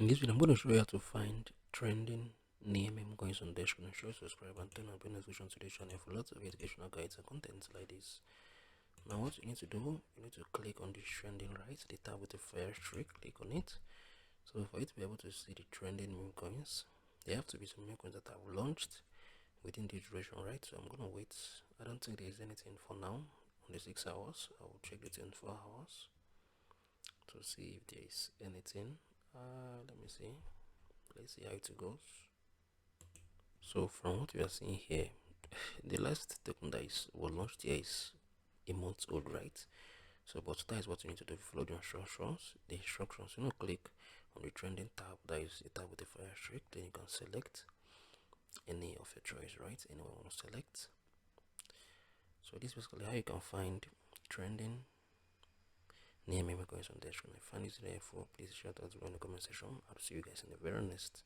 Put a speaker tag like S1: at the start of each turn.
S1: In this video, I'm going to show you how to find trending near Memecoins on Dexscreener. Show, subscribe, and turn on bell notification to this channel for lots of educational guides and contents like this. Now, what you need to do, you need to click on the trending right, the tab with the fire streak, click on it. So for you to be able to see the trending Memecoins, there have to be some Memecoins that have launched within the duration, right? So I'm going to wait. I don't think there is anything for now on the 6 hours. I will check the 24 hours to see if there is anything. Let me see. Let's see how it goes. So from what we are seeing here, the last token that was launched here is a month old, right? So but that is what you need to do. Follow the instructions. You know, click on the trending tab, that is the tab with the fire streak. Then you can select any of your choice, right? Anyone want to select. So this is basically how you can find trending near Memecoins on Dexscreener. If you find this helpful, please share that in the comment section. I'll see you guys in the very next